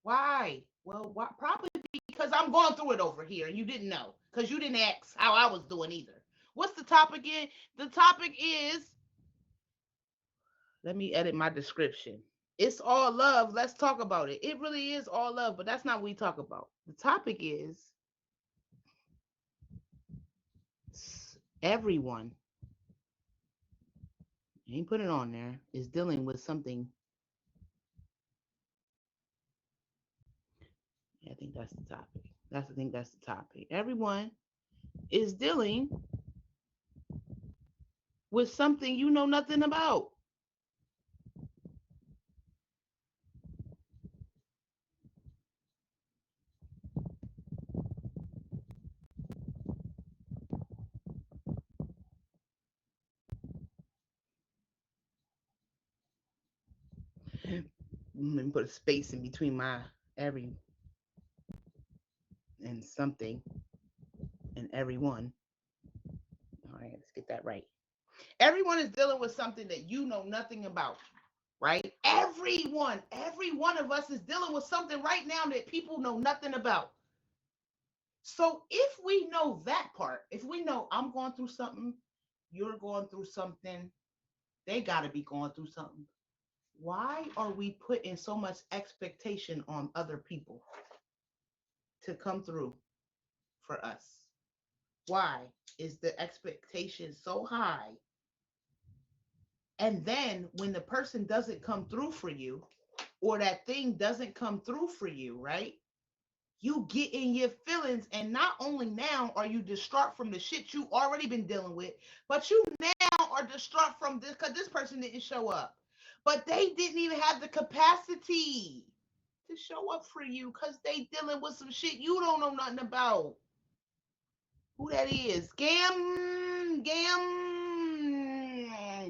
Why? Well, why? Probably because I'm going through it over here and you didn't know because you didn't ask how I was doing either. What's the topic again? The topic is, let me edit my description. It's all love. Let's talk about it. It really is all love, but that's not what we talk about. The topic is everyone, I ain't put it on there, is dealing with something. Yeah, I think that's the topic. I think that's the topic. Everyone is dealing with something you know nothing about. Let me put a space in between my every and something and everyone. All right, let's get that right. Everyone is dealing with something that you know nothing about, right? Every one of us is dealing with something right now that people know nothing about. So if we know that part, if we know I'm going through something, you're going through something, they got to be going through something. Why are we putting so much expectation on other people to come through for us? Why is the expectation so high? And then when the person doesn't come through for you, or that thing doesn't come through for you, right? You get in your feelings, and not only now are you distraught from the shit you already been dealing with, but you now are distraught from this because this person didn't show up. But they didn't even have the capacity to show up for you because they dealing with some shit you don't know nothing about. Who that is?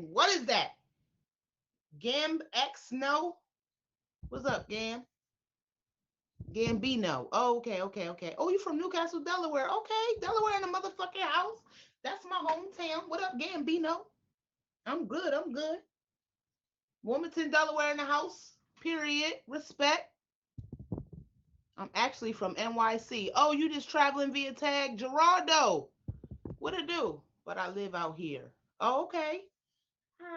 What is that? Gam X No? What's up, Gambino? Oh, okay. Oh, you from Newcastle, Delaware? Okay, Delaware in the motherfucking house. That's my hometown. What up, Gambino? I'm good. I'm good. Wilmington, Delaware in the house. Period. Respect. I'm actually from NYC. Oh, you just traveling via tag, Gerardo? What it do? But I live out here. Oh, okay. All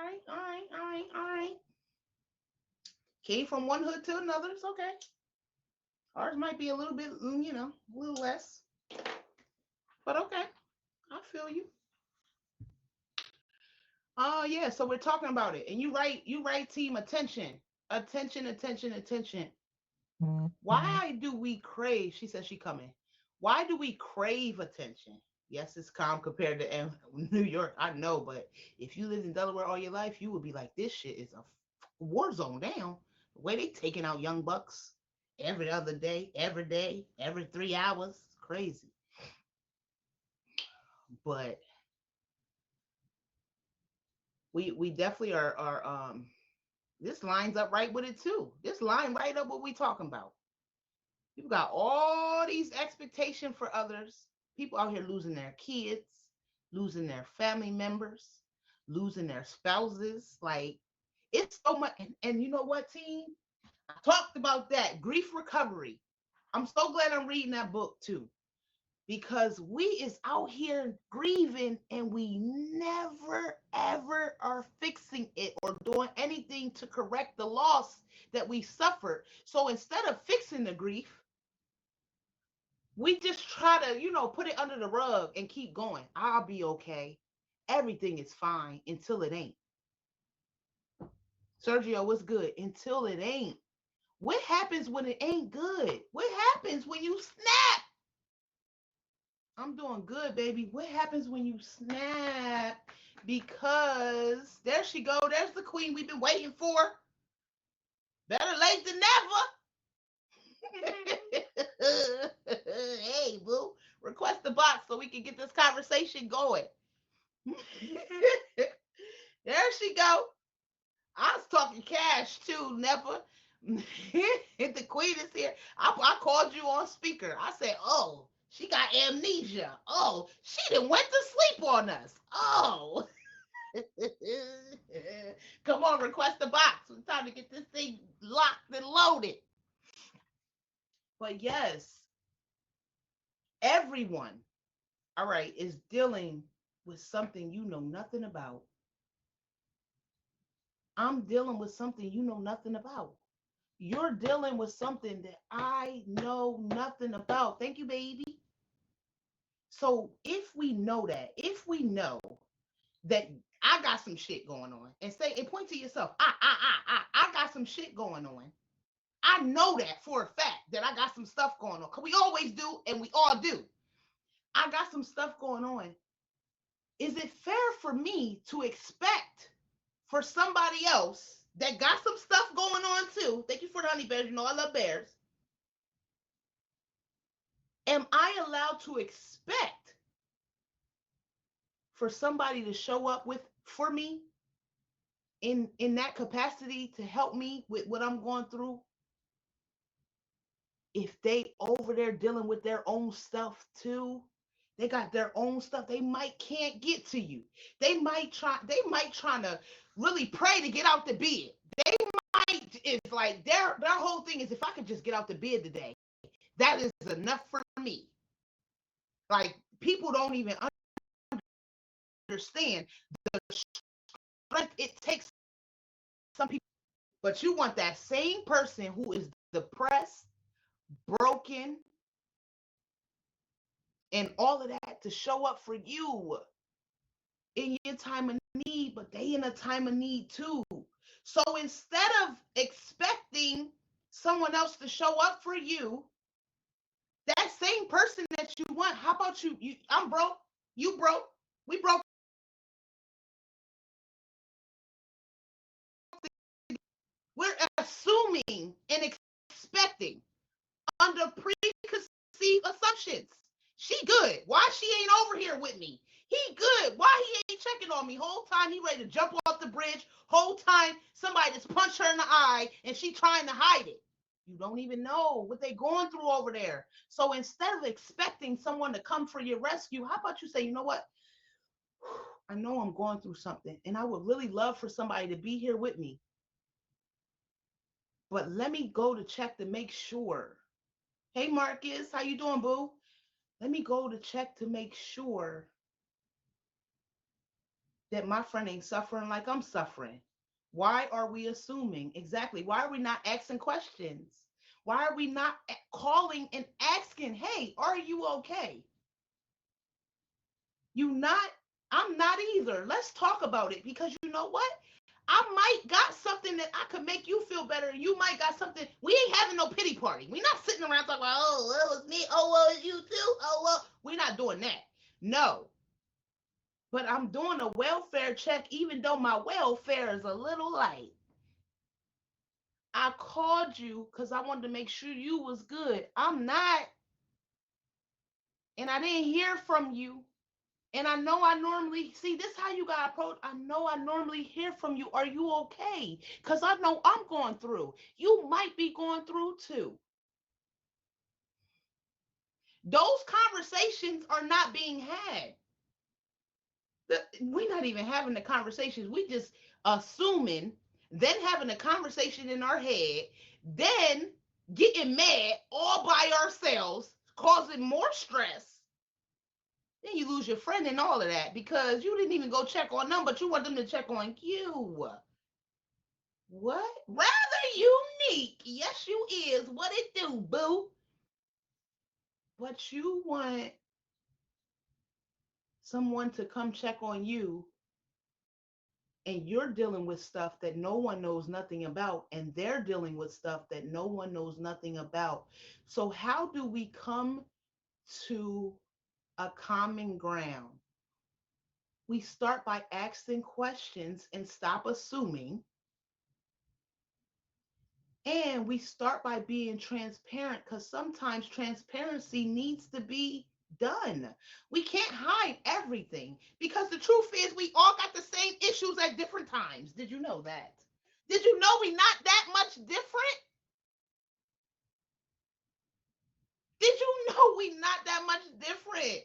right. Came from one hood to another. It's okay. Ours might be a little bit, a little less, but okay. I feel you. Oh yeah, so we're talking about it. And you right, team, attention. Attention. Why do we crave? She says she coming. Why do we crave attention? Yes, it's calm compared to New York. I know, but if you lived in Delaware all your life, you would be like, this shit is a war zone down. The way they taking out young bucks every other day, every 3 hours. Crazy. But we definitely are this lines up right with it too. This line right up what we talking about. You've got all these expectations for others. People out here losing their kids, losing their family members, losing their spouses. Like, it's so much. And you know what, team? I talked about that grief recovery. I'm so glad I'm reading that book too, because we is out here grieving and we never ever are fixing it or doing anything to correct the loss that we suffered. So instead of fixing the grief, we just try to, put it under the rug and keep going. I'll be okay. Everything is fine until it ain't. Sergio, what's good? Until it ain't. What happens when it ain't good? What happens when you snap? I'm doing good, baby. What happens when you snap? Because there she go. There's the queen we've been waiting for. Better late than never. Hey, boo. Request the box so we can get this conversation going. There she go. I was talking cash too, never. The queen is here. I called you on speaker. I said, "Oh, she got amnesia. Oh, she done went to sleep on us. Oh." Come on, request the box. It's time to get this thing locked and loaded. But yes, everyone, all right, is dealing with something you know nothing about. I'm dealing with something you know nothing about. You're dealing with something that I know nothing about. Thank you, baby. So if we know that, if we know that I got some shit going on, and say and point to yourself, I got some shit going on. I know that for a fact that I got some stuff going on. Cause we always do, and we all do. I got some stuff going on. Is it fair for me to expect for somebody else that got some stuff going on too? Thank you for the honey bears. You know I love bears. Am I allowed to expect for somebody to show up with for me in that capacity to help me with what I'm going through if they over there dealing with their own stuff too? They got their own stuff. They might can't get to you. They might trying to really pray to get out the bed. They might is like their whole thing is if I could just get out the bed today, that is enough for me. Like people don't even understand the strength it takes some people. But you want that same person who is depressed, broken, and all of that to show up for you in your time of need, but they in a time of need too. So instead of expecting someone else to show up for you, that same person that you want, how about you I'm broke, you broke, we broke. We're assuming and expecting under preconceived assumptions. She good. Why she ain't over here with me? He good. Why he ain't checking on me? Whole time he ready to jump off the bridge. Whole time somebody just punched her in the eye and she trying to hide it. You don't even know what they going through over there. So instead of expecting someone to come for your rescue, how about you say, you know what? I know I'm going through something and I would really love for somebody to be here with me. But let me go to check to make sure. Hey Marcus, how you doing, boo? Let me go to check to make sure that my friend ain't suffering like I'm suffering. Why are we assuming? Exactly. Why are we not asking questions? Why are we not calling and asking, hey, are you okay? You not, I'm not either. Let's talk about it because you know what? I might got something that I could make you feel better. And you might got something. We ain't having no pity party. We not sitting around talking about, oh, well, it was me. Oh, well, it's you too. Oh, well, we're not doing that. No, but I'm doing a welfare check, even though my welfare is a little light. I called you because I wanted to make sure you was good. I'm not, and I didn't hear from you. And I know I normally see this how you got approach. I know I normally hear from you. Are you okay? Because I know I'm going through. You might be going through too. Those conversations are not being had. We're not even having the conversations. We just assuming, then having a conversation in our head, then getting mad all by ourselves, causing more stress. Then you lose your friend and all of that because you didn't even go check on them, but you want them to check on you. What? Rather unique. Yes, you is. What it do, boo? But you want someone to come check on you and you're dealing with stuff that no one knows nothing about and they're dealing with stuff that no one knows nothing about. So how do we come to a common ground? We start by asking questions and stop assuming. And we start by being transparent because sometimes transparency needs to be done. We can't hide everything because the truth is we all got the same issues at different times. Did you know that? Did you know we not that much different? Did you know we not that much different?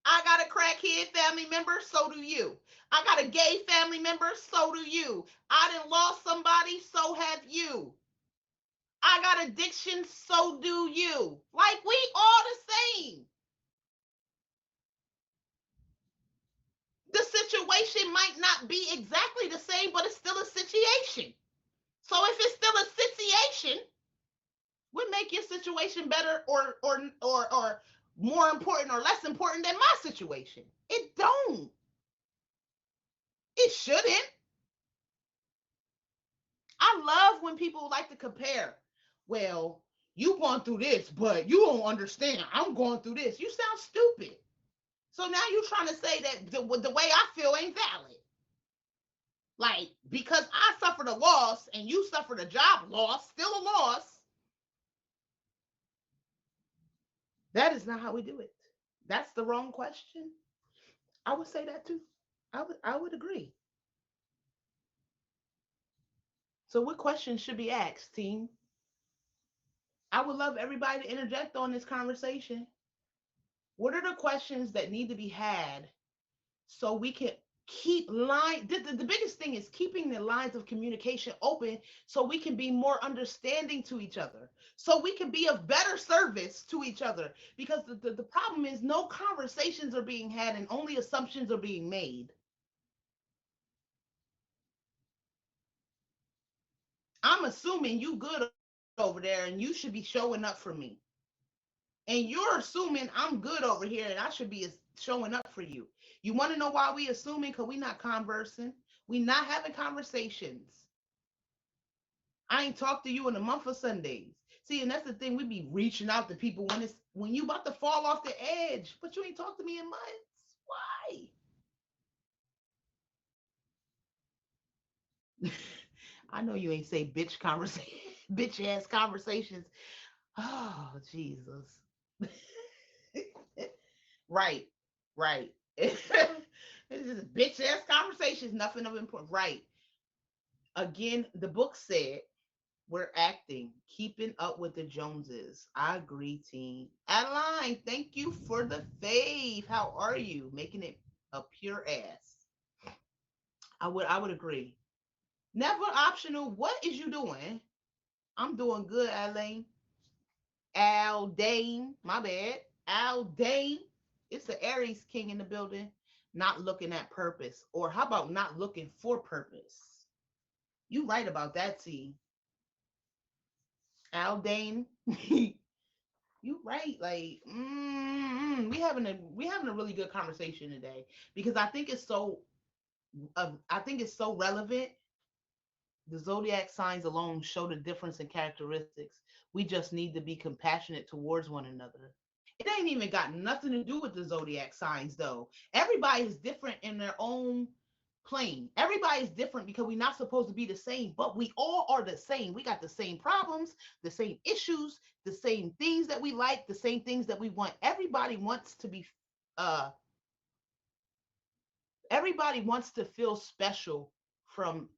I got a crackhead family member, so do you. I got a gay family member, so do you. I done lost somebody, so have you. I got addiction, so do you. Like, we all the same. The situation might not be exactly the same, but it's still a situation. So if it's still a situation, would make your situation better or more important or less important than my situation. It don't. It shouldn't. I love when people like to compare. Well, you going through this, but you don't understand. I'm going through this. You sound stupid. So now you're trying to say that the way I feel ain't valid. Like, because I suffered a loss and you suffered a job loss, still a loss. That is not how we do it. That's the wrong question. I would say that too. I would agree. So what questions should be asked, team? I would love everybody to interject on this conversation. What are the questions that need to be had so we can keep line the biggest thing is keeping the lines of communication open so we can be more understanding to each other, so we can be of better service to each other, because the problem is no conversations are being had and only assumptions are being made. I'm assuming you good over there and you should be showing up for me, and you're assuming I'm good over here and I should be showing up for you. You want to know why we assuming? Because we not conversing. We not having conversations. I ain't talked to you in a month of Sundays. See, and that's the thing. We be reaching out to people when you about to fall off the edge, but you ain't talked to me in months. Why? I know you ain't say bitch conversation, bitch ass conversations. Oh, Jesus. Right, right. It's just bitch ass conversations, nothing of importance. Right. Again, the book said we're acting, keeping up with the Joneses. I agree, team. Adeline, thank you for the fave. How are you? Making it a pure ass. I would agree. Never optional. What is you doing? I'm doing good, Adeline. Aldane, my bad. Aldane. It's the Aries king in the building. Not looking at purpose. Or how about not looking for purpose? You right about that, T. Aldane. You right. Like, we having a really good conversation today, because I think it's so relevant. The zodiac signs alone show the difference in characteristics. We just need to be compassionate towards one another. It ain't even got nothing to do with the zodiac signs, though. Everybody is different in their own plane. Everybody's different because we're not supposed to be the same, but we all are the same. We got the same problems, the same issues, the same things that we like, the same things that we want. Uh everybody wants to feel special from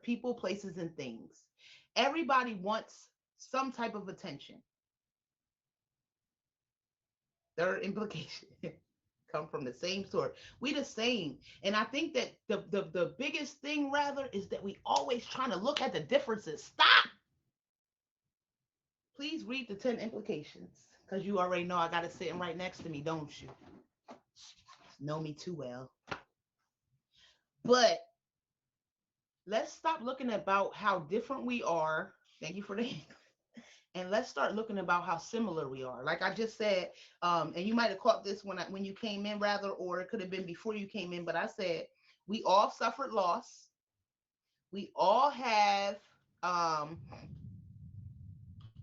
people, places, and things. Everybody wants some type of attention. Third implication. Come from the same source. We the same. And I think that the biggest thing rather is that we always trying to look at the differences. Stop. Please read the 10 implications, because you already know I got it sitting right next to me, don't you? Know me too well. But let's stop looking about how different we are. Thank you for the and let's start looking about how similar we are. Like I just said, and you might have caught this when you came in, rather, or it could have been before you came in. But I said we all suffered loss. We all have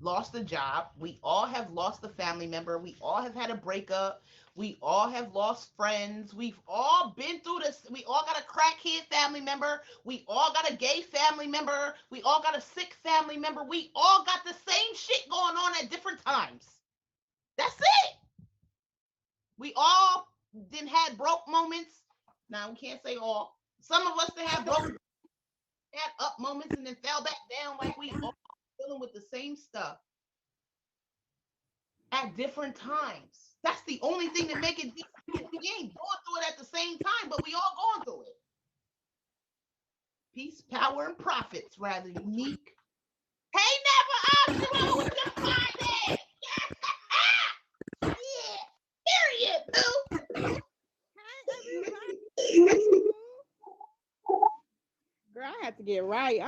lost a job. We all have lost a family member. We all have had a breakup. We all have lost friends. We've all been through this. We all got a crackhead family member. We all got a gay family member. We all got a sick family member. We all got the same shit going on at different times. That's it. We all then had broke moments. Now we can't say all. Some of us that have broke had up moments and then fell back down, like we all dealing with the same stuff at different times. That's the only thing that make it different. We ain't going through it at the same time, but we all going through it. Peace, power, and profits, rather unique. Hey, never Jerome, we can find it. Yeah. Period, boo. Hi, girl, I have to get right.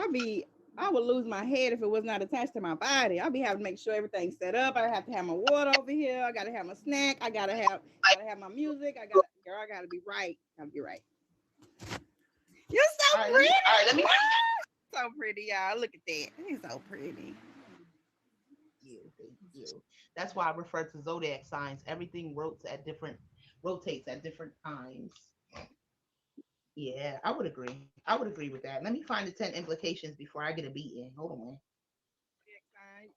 I would lose my head if it was not attached to my body. I'll be having to make sure everything's set up. I have to have my water over here. I gotta have my snack. I gotta have my music. I gotta be right. Gotta be right. You're so pretty. All right, let me So pretty, y'all. Look at that. He's so pretty. Thank you. That's why I refer to zodiac signs. Everything rotates at different times. Yeah, I would agree. I would agree with that. Let me find the 10 implications before I get a beating. Hold on.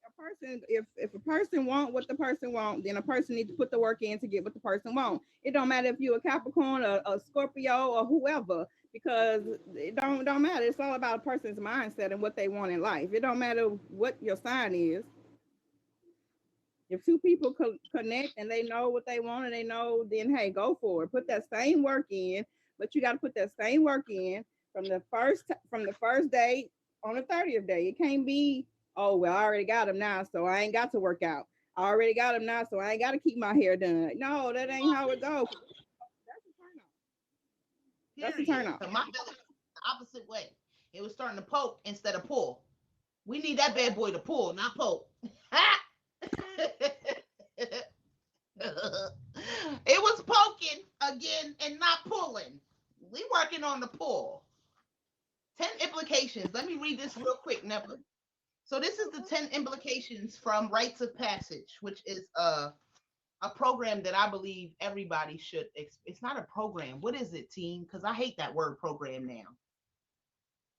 A person, if a person want what the person want, then a person needs to put the work in to get what the person want. It don't matter if you're a Capricorn or a Scorpio or whoever, because it don't matter. It's all about a person's mindset and what they want in life. It don't matter what your sign is. If two people connect and they know what they want and they know, then hey, go for it. Put that same work in, but you got to put that same work in from the first day on the 30th day. It can't be, oh well, I already got him now, so I ain't got to work out. I already got him now, so I ain't got to keep my hair done. No, that ain't how it goes. That's a turn off. That's a turn Period. off. So my belly the opposite way. It was starting to poke instead of pull. We need that bad boy to pull, not poke. It was poking again and not pulling. We working on the pull. 10 implications. Let me read this real quick, Nebula. So this is the 10 implications from Rites of Passage, which is a program that I believe everybody should. It's not a program. What is it, team? Because I hate that word program now.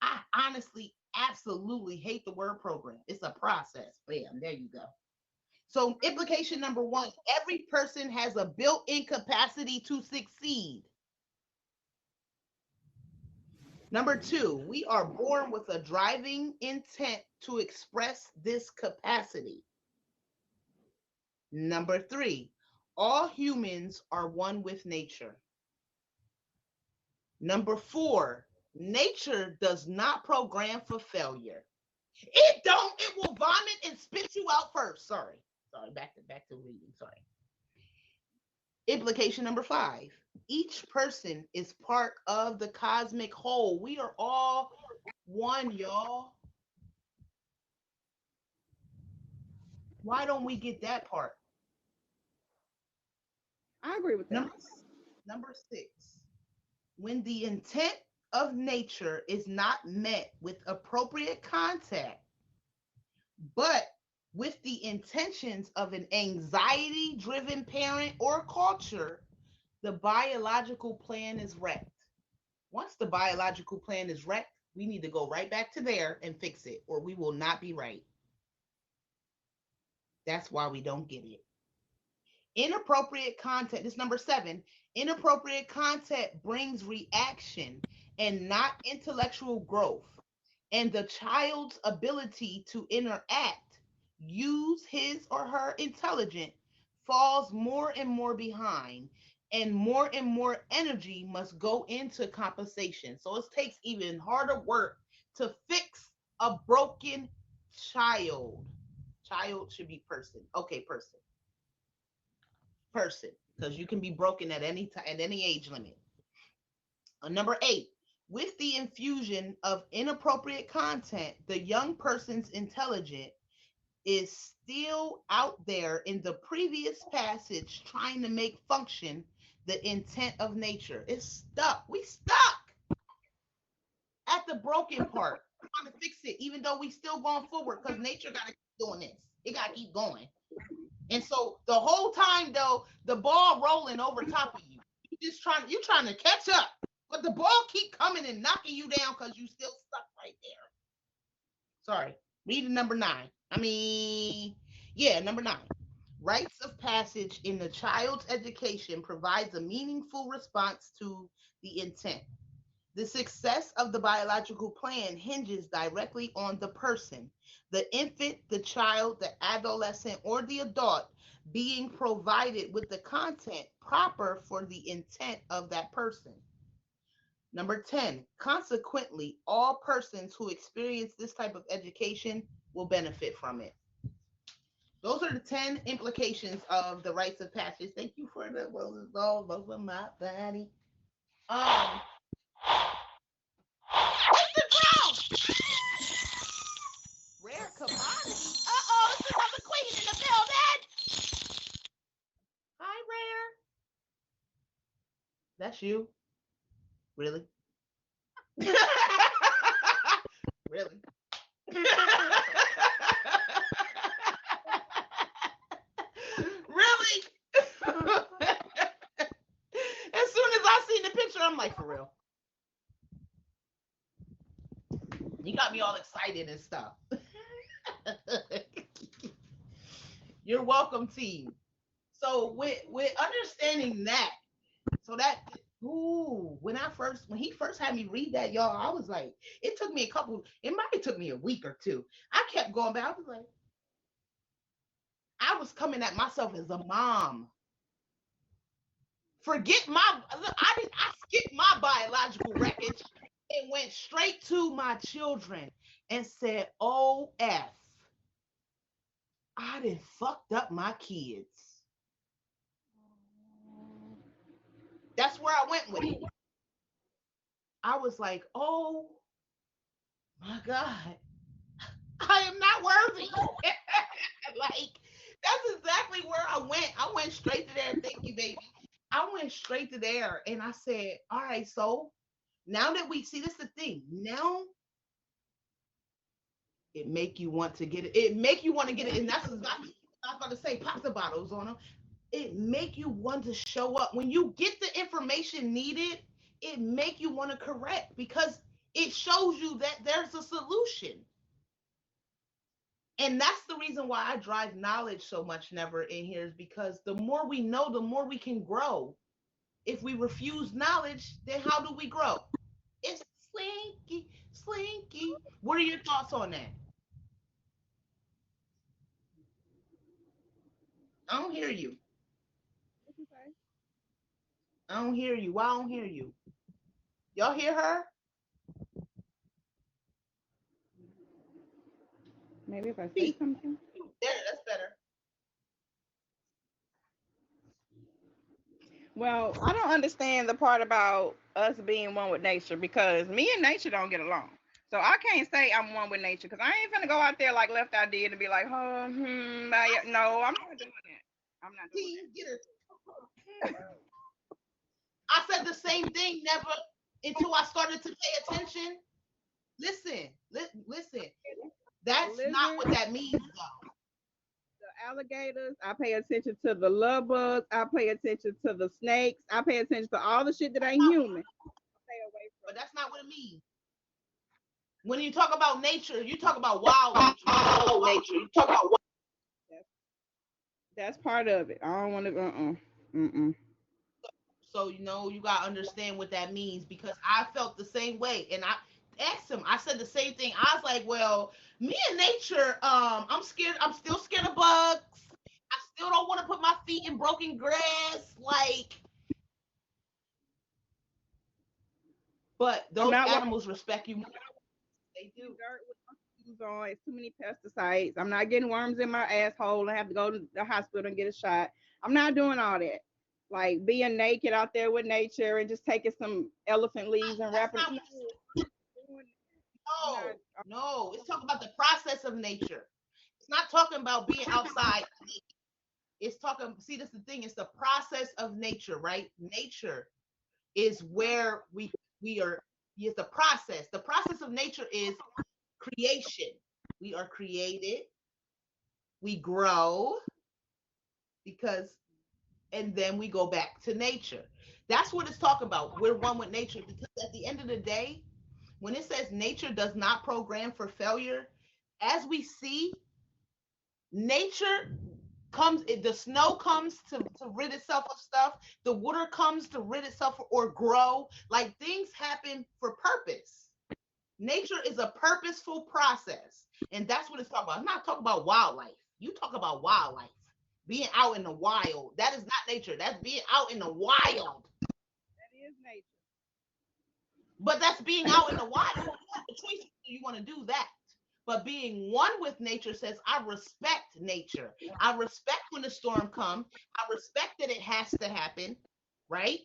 I honestly, absolutely hate the word program. It's a process. Bam, there you go. So, implication number one, every person has a built in capacity to succeed. Number two, we are born with a driving intent to express this capacity. Number three, all humans are one with nature. Number four, nature does not program for failure. It don't, it will vomit and spit you out first. Sorry. Sorry, back to reading. Sorry. Implication number five. Each person is part of the cosmic whole. We are all one, y'all. Why don't we get that part? I agree with that. Number number six. When the intent of nature is not met with appropriate contact, but with the intentions of an anxiety driven parent or culture, the biological plan is wrecked. Once the biological plan is wrecked, we need to go right back to there and fix it, or we will not be right. That's why we don't get it. Inappropriate content, this number seven, inappropriate content brings reaction and not intellectual growth. And the child's ability to interact, use his or her intelligence, falls more and more behind, and more energy must go into compensation. So it takes even harder work to fix a broken child. Child should be person. Okay, person, because you can be broken at any time, at any age limit. Number eight, with the infusion of inappropriate content, the young person's intelligence is still out there in the previous passage trying to make function the intent of nature. It's stuck. We stuck at the broken part, trying to fix it, even though we still going forward because nature got to keep doing this. It got to keep going. And so the whole time though, the ball rolling over top of you. You trying to catch up. But the ball keep coming and knocking you down because you still stuck right there. Sorry. Reading number nine. Number nine. Rites of passage in the child's education provides a meaningful response to the intent. The success of the biological plan hinges directly on the person, the infant, the child, the adolescent, or the adult being provided with the content proper for the intent of that person. Number 10, consequently, all persons who experience this type of education will benefit from it. are the 10 implications of the rites of passage. Thank you for the roses all over my body. Um, Mr. Crow, rare commodity. Uh-oh, it's another queen in the building. Hi, Rare. That's you? Really? Really? Really? As soon as I seen the picture, I'm like, for real. You got me all excited and stuff. You're welcome, team. So with understanding that, so that ooh, when he first had me read that, y'all, I was like, it took me it might have took me a week or two. I kept going back. I was like, I was coming at myself as a mom. Forget my I skipped my biological wreckage and went straight to my children and said, "Oh F, I done fucked up my kids." That's where I went with it. I was like, "Oh my God, I am not worthy." Like that's exactly where I went. I went straight to there. Thank you, baby. I went straight to there and I said, "All right, so now that we see this, is the thing. Now it make you want to get it. It make you want to get it, and that's exactly what I was about to say. Pop the bottles on them. It make you want to show up when you get the information needed. It make you want to correct because it shows you that there's a solution. And that's the reason why I drive knowledge so much never in here is because the more we know, the more we can grow. If we refuse knowledge, then how do we grow? It's slinky, slinky. What are your thoughts on that? I don't hear you. What you say? I don't hear you. Why I don't hear you? Y'all hear her? Maybe if I say Speak. something. There, that's better. Well, I don't understand the part about us being one with nature because me and nature don't get along. So I can't say I'm one with nature because I ain't gonna go out there like Left Eye did and be like, oh, no, I'm not doing that. I'm not doing See, get her. I said the same thing never until I started to pay attention. Listen, listen. that. That's The not what lizards, that means, though. the alligators. I pay attention to the love bugs. I pay attention to the snakes. I pay attention to all the shit that ain't human. Stay away But from that's not what it means. When you talk about nature, you talk about wild nature. You talk about nature. You talk about wild. it. That's part of it. I don't want to. Mm-mm. So you gotta understand what that means because I felt the same way, and I asked him. I said the same thing. I was like, "Well, me and nature, I'm scared. I'm still scared of bugs. I still don't want to put my feet in broken grass. Like, but I'm those not walking animals respect you more. They in do. dirt with my shoes on. It's too many pesticides. I'm not getting worms in my asshole and have to go to the hospital and get a shot. I'm not doing all that. Like being naked out there with nature and just taking some elephant leaves and That's wrapping. not No, what doing that. I'm not. No, no. It's talking about the process of nature. It's not talking about being outside. It's talking. See, this is the thing. It's the process of nature, right? Nature is where we are. It's the process. The process of nature is creation. We are created. We grow because, and then we go back to nature. That's what it's talking about. We're one with nature because at the end of the day, when it says nature does not program for failure, as we see, nature comes, the snow comes to rid itself of stuff, the water comes to rid itself or grow. Like things happen for purpose. Nature is a purposeful process, and that's what it's talking about. It's not talking about wildlife. You talk about wildlife being out in the wild. That is not nature. That's being out in the wild. That is nature. But that's being out in the wild. You have a choice whether you want to do that. But being one with nature says, I respect nature. I respect when the storm comes. I respect that it has to happen, right?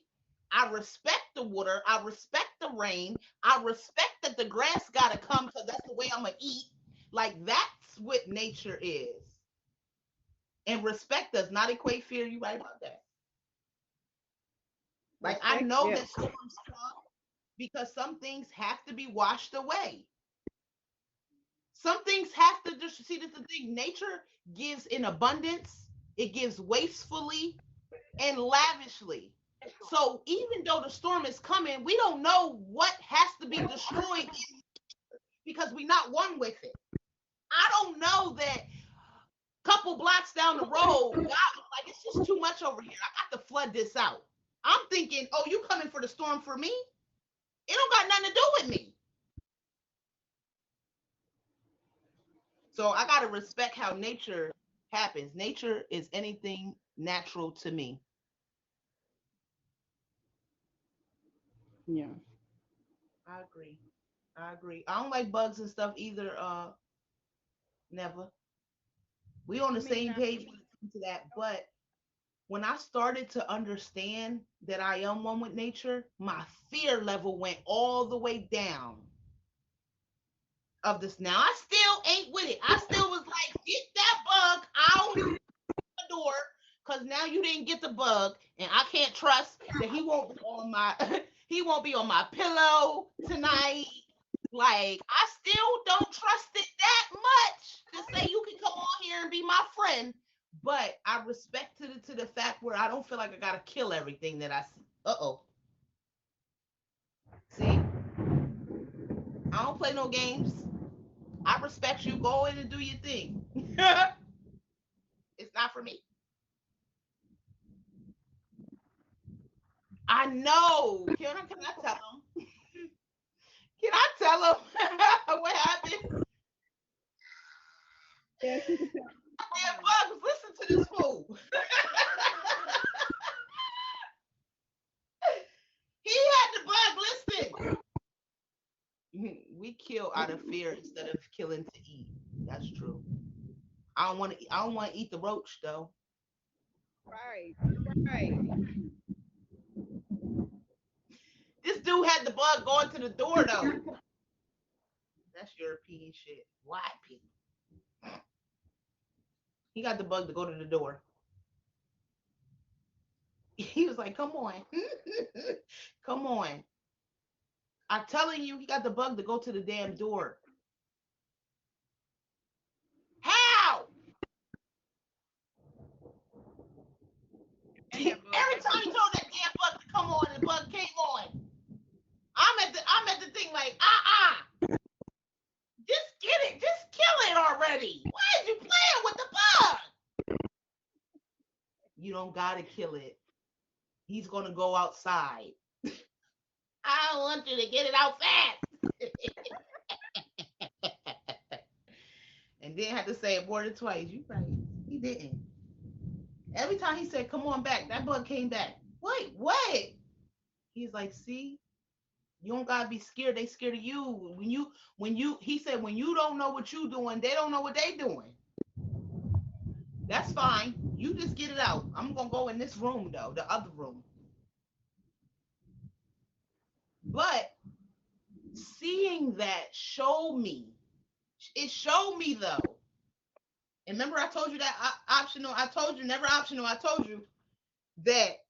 I respect the water. I respect the rain. I respect that the grass got to come because that's the way I'm going to eat. Like, that's what nature is. And respect does not equate fear. You right about that. Like, I Respect, know yeah. that storms come because some things have to be washed away. Some things have to just see that the thing. Nature gives in abundance, it gives wastefully and lavishly. So even though the storm is coming, we don't know what has to be destroyed because we're not one with it. I don't know that couple blocks down the road, God was like, it's just too much over here. I got to flood this out. I'm thinking, oh, you coming for the storm for me? It don't got nothing to do with me. So I got to respect how nature happens. Nature is anything natural to me. Yeah. I agree. I agree. I don't like bugs and stuff either. Never. We on the Me same not. page when it comes to that. But when I started to understand that I am one with nature, my fear level went all the way down of this. Now I still ain't with it. I still was like, get that bug out the door, because now you didn't get the bug, and I can't trust that he won't be on my he won't be on my pillow tonight. Like, I still don't trust it that much to say you can come on here and be my friend. But I respect it to the fact where I don't feel like I gotta kill everything that I see. Uh-oh. See, I don't play no games. I respect you. Go in and do your thing. It's not for me. I know. Can I tell him? Can I tell him what happened? Yes, you can tell. Man, Bugs, listen to this fool. He had the bug. Listen. We kill out of fear instead of killing to eat. That's true. I don't want to. I don't want to eat the roach though. Right. Right. This dude had the bug going to the door though. That's European shit. White people. He got the bug to go to the door. He was like, "Come on, come on." I'm telling you, he got the bug to go to the damn door. How? And that bug Every got time he told that damn bug to come on, the bug came on. I'm at the thing like, just get it, just kill it already. Why is you playing with the bug? You don't gotta kill it. He's gonna go outside. I don't want you to get it out fast. And then had to say it more than twice. You right. He didn't. Every time he said, "Come on back," that bug came back. Wait, what? He's like, "See, you don't gotta be scared. They scared of you. He said, when you don't know what you doing, they don't know what they doing. That's fine. You just get it out. I'm gonna go in this room though, the other room. But seeing that showed me. It showed me though. And remember, I told you that optional. I told you never optional. I told you that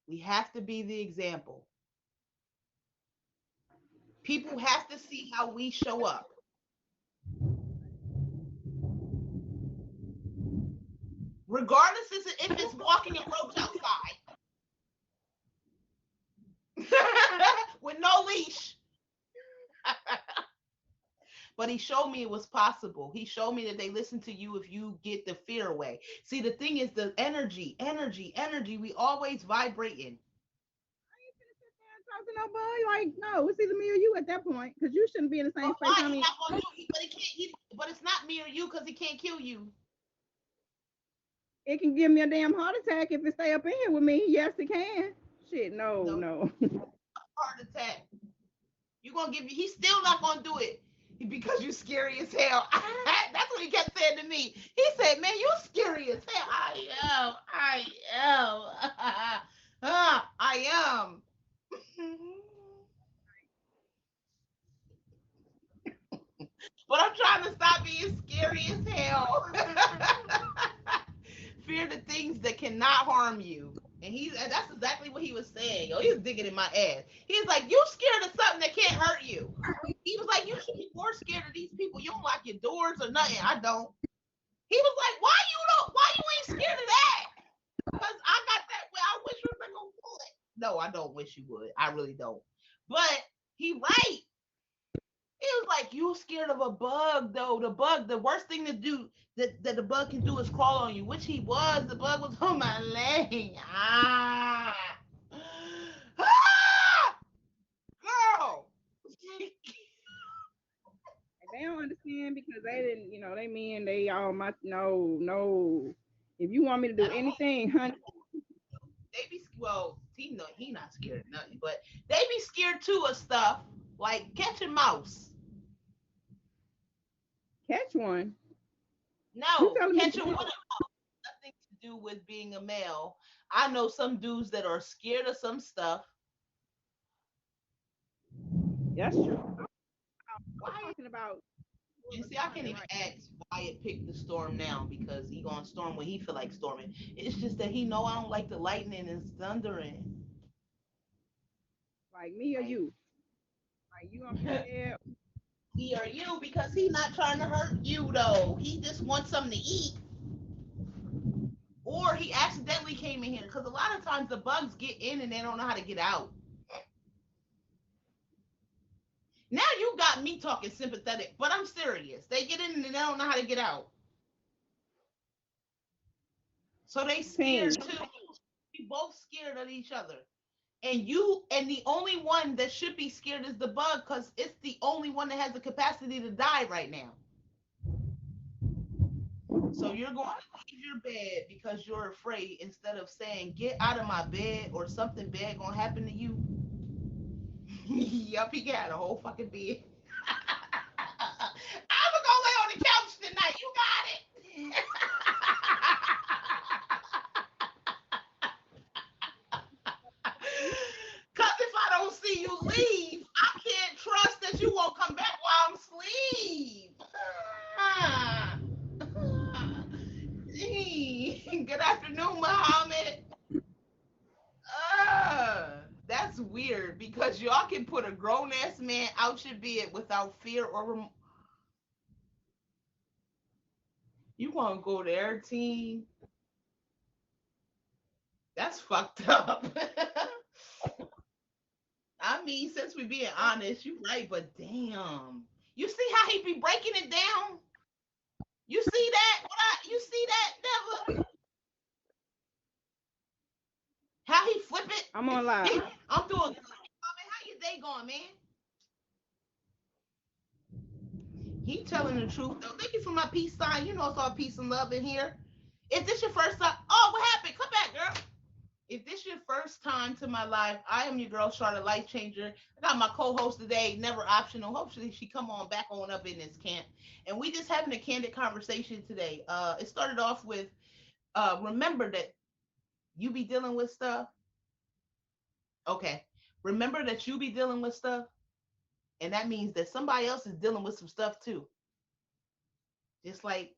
we have to be the example. People have to see how we show up. Regardless if it's walking a roach outside with no leash. But he showed me it was possible. He showed me that they listen to you if you get the fear away. See, the thing is the energy, energy, energy. We always vibrating. talk to nobody. Like, no, it's either me or you at that point, because you shouldn't be in the But same space. why? I He's mean, not gonna do it. But he can't. But it's not me or you because he can't kill you. it can give me a damn heart attack if it stay up in here with me. Yes, it can. Shit, no, No no. heart attack. You gonna give you? He's still not gonna do it. because you scary as hell. That's what he kept saying to me. He said, "Man, you scary as hell." I am. I am. I am. But I'm trying to stop being scary as hell. Fear the things that cannot harm you. And that's exactly what he was saying. Yo, he was digging in my ass. He's like, you scared of something that can't hurt you. He was like, you should be more scared of these people. You don't lock your doors or nothing. I don't. He was like, why you ain't scared of that? Because I got that way. I wish we were gonna pull it. No, I don't wish you would. I really don't. But he right. He was like, you scared of a bug though. The bug, the worst thing to do that the bug can do is crawl on you, which he was. The bug was on my leg. Ah, girl. They don't understand because they didn't, they men, they all my no, no. If you want me to I do don't know. anything, honey, They be well. He not scared of nothing, but they be scared too of stuff like catching mouse. catch one. You No, telling me catching one nothing to do with being a male. I know some dudes that are scared of some stuff. that's true. I'm Why? talking about You the see, I can't climate even right. ask why it picked the storm now because he gonna storm when he feel like storming. It's just that he know I don't like the lightning and thundering. Like me or Like you. Like you gonna be scared. he or you because he not trying to hurt you though. He just wants something to eat. Or he accidentally came in here because a lot of times the bugs get in and they don't know how to get out. Now you got me talking sympathetic, but I'm serious. They get in and they don't know how to get out. So they Team. scared too. We both scared of each other. And the only one that should be scared is the bug because it's the only one that has the capacity to die right now. So you're going to leave your bed because you're afraid instead of saying, get out of my bed or something bad gonna happen to you. Yup, he got a whole fucking bed. I'm gonna lay on the couch tonight. You got it. Cause if I don't see you leave, I can't trust that you won't come back while I'm asleep. Ah. Good afternoon, Muhammad. Uh, that's weird because y'all can put a grown ass man out your bed without fear or you want to go there, team? That's fucked up. I mean, since we being honest, you right, but damn, you see how he be breaking it down? You see that? You see that, Never? How he flip I'm on live. it? I'm doing good. How your day going, man? He telling the truth though. Thank you for my peace sign. You know it's all peace and love in here. If this your first time, oh, what happened? Come back, girl. If this your first time to my life, I am your girl, SharTheLifeChanger. I got my co-host today, never optional. Hopefully she come on back on up in this camp. And we just having a candid conversation today. It started off with remember that you be dealing with stuff. Okay. Remember that you be dealing with stuff. And that means that somebody else is dealing with some stuff too. Just like